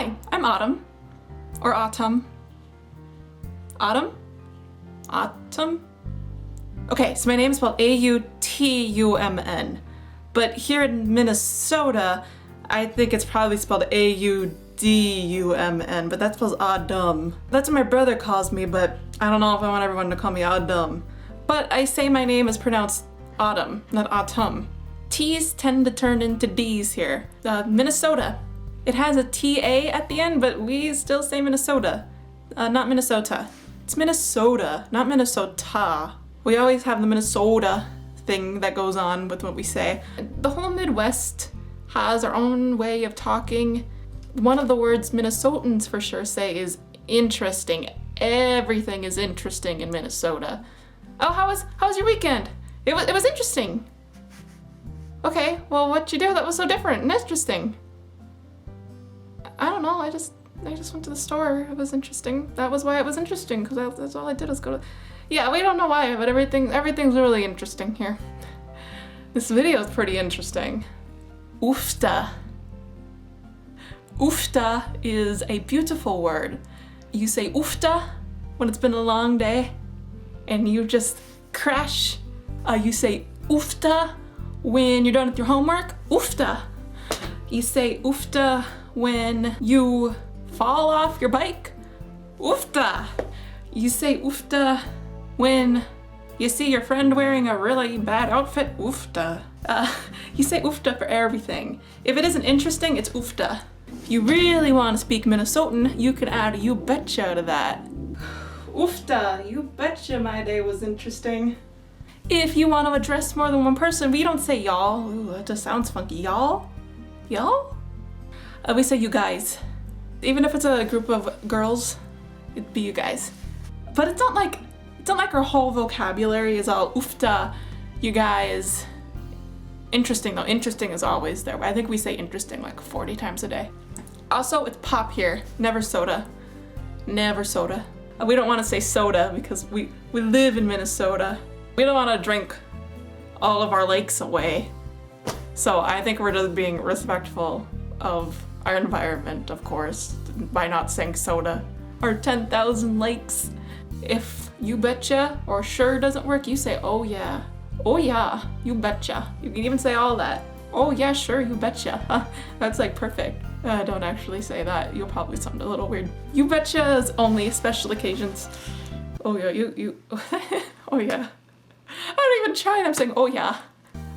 Hi, I'm Autumn. Or Autumn. Autumn? Autumn? Okay, so my name is spelled A-U-T-U-M-N. But here in Minnesota, I think it's probably spelled A-U-D-U-M-N, but that spells Autumn. That's what my brother calls me, but I don't know if I want everyone to call me Autumn. But I say my name is pronounced Autumn, not Autumn. T's tend to turn into D's here. Minnesota. It has a T-A at the end, but we still say Minnesota, not Minnesota. It's Minnesota, not Minnesota. We always have the Minnesota thing that goes on with what we say. The whole Midwest has our own way of talking. One of the words Minnesotans for sure say is interesting. Everything is interesting in Minnesota. Oh, how was your weekend? It was interesting. Okay, well, what'd you do that was so different and interesting? I don't know, I just went to the store. It was interesting. That was why it was interesting, because that's all I did was go to... Yeah, we don't know why, but everything's really interesting here. This video is pretty interesting. Oofta. Oofta is a beautiful word. You say oofta when it's been a long day and you just crash. You say oofta when you're done with your homework. Oofta. You say oofta when you fall off your bike. Oofta. You say oofta when you see your friend wearing a really bad outfit. Oofta. You say oofta for everything. If it isn't interesting, it's oofta. If you really want to speak Minnesotan, you could add you betcha to that. Oofta, you betcha my day was interesting. If you want to address more than one person, we don't say y'all. Ooh, that just sounds funky. Y'all? Y'all? We say you guys. Even if it's a group of girls, it'd be you guys. But it's not like our whole vocabulary is all oofta, you guys. Interesting though, interesting is always there. I think we say interesting like 40 times a day. Also, it's pop here, never soda. Never soda. We don't want to say soda because we live in Minnesota. We don't want to drink all of our lakes away. So I think we're just being respectful of our environment, of course, by not saying soda. Or 10,000 lakes. If you betcha or sure doesn't work, you say oh yeah. Oh yeah, you betcha. You can even say all that. Oh yeah, sure, you betcha. That's like perfect. Don't actually say that. You'll probably sound a little weird. You betcha is only special occasions. Oh yeah, you oh yeah. I don't even try and I'm saying oh yeah.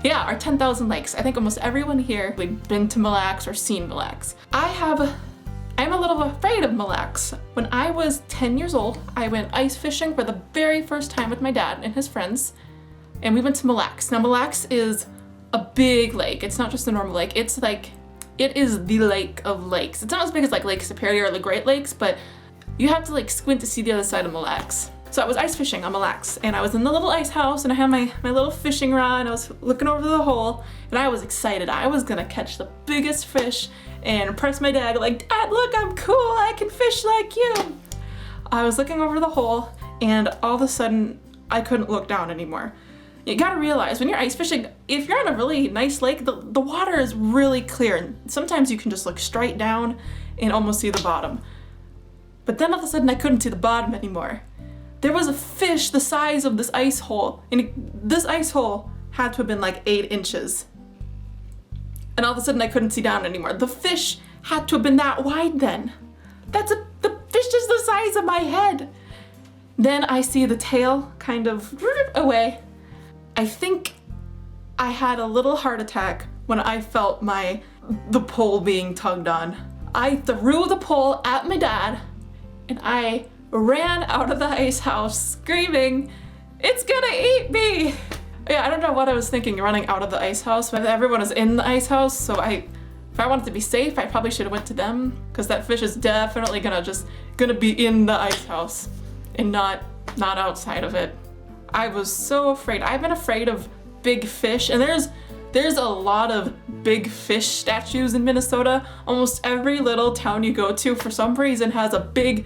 Yeah, our 10,000 lakes. I think almost everyone here has been to Mille Lacs or seen Mille Lacs. I'm a little afraid of Mille Lacs. When I was 10 years old, I went ice fishing for the very first time with my dad and his friends, and we went to Mille Lacs. Now, Mille Lacs is a big lake. It's not just a normal lake. It's like, it is the lake of lakes. It's not as big as like Lake Superior or the Great Lakes, but you have to like squint to see the other side of Mille Lacs. So I was ice fishing on Mille Lacs, and I was in the little ice house, and I had my little fishing rod, and I was looking over the hole, and I was excited. I was gonna catch the biggest fish and impress my dad, like, Dad, look, I'm cool, I can fish like you. I was looking over the hole, and all of a sudden, I couldn't look down anymore. You gotta realize, when you're ice fishing, if you're on a really nice lake, the water is really clear, and sometimes you can just look straight down and almost see the bottom. But then all of a sudden, I couldn't see the bottom anymore. There was a fish the size of this ice hole, and this ice hole had to have been like 8 inches. And all of a sudden I couldn't see down anymore. The fish had to have been that wide then. The fish is the size of my head. Then I see the tail kind of away. I think I had a little heart attack when I felt the pole being tugged on. I threw the pole at my dad, and I ran out of the ice house screaming, "It's gonna eat me!" Yeah, I don't know what I was thinking running out of the ice house, but everyone is in the ice house, so if I wanted to be safe, I probably should have went to them, because that fish is definitely gonna be in the ice house and not outside of it. I was so afraid. I've been afraid of big fish, and there's a lot of big fish statues in Minnesota. Almost every little town you go to for some reason has a big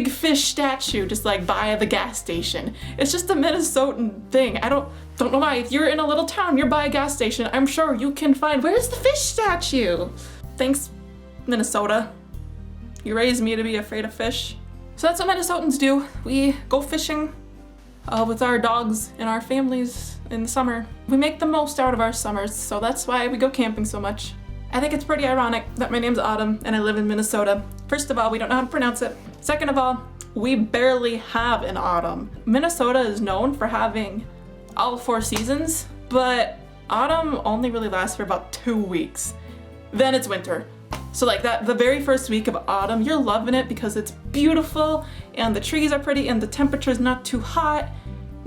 fish statue just like by the gas station. It's just a Minnesotan thing. I don't know why. If you're in a little town, you're by a gas station, I'm sure you can find, where's the fish statue? Thanks, Minnesota. You raised me to be afraid of fish. So that's what Minnesotans do. We go fishing with our dogs and our families in the summer. We make the most out of our summers, so that's why we go camping so much. I think it's pretty ironic that my name's Autumn and I live in Minnesota. First of all, we don't know how to pronounce it. Second of all, we barely have an autumn. Minnesota is known for having all 4 seasons, but autumn only really lasts for about 2 weeks. Then it's winter. So like that, the very first week of autumn, you're loving it because it's beautiful and the trees are pretty and the temperature's not too hot,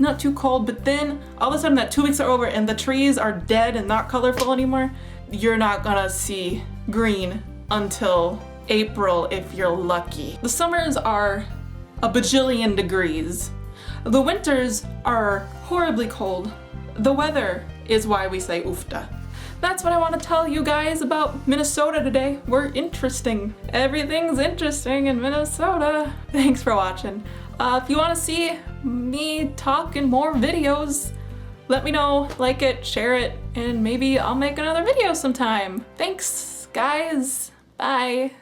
not too cold, but then all of a sudden that 2 weeks are over and the trees are dead and not colorful anymore. You're not gonna see green until April if you're lucky. The summers are a bajillion degrees. The winters are horribly cold. The weather is why we say ufta. That's what I want to tell you guys about Minnesota today. We're interesting. Everything's interesting in Minnesota. Thanks for watching. If you want to see me talk in more videos, let me know, like it, share it, and maybe I'll make another video sometime. Thanks, guys. Bye.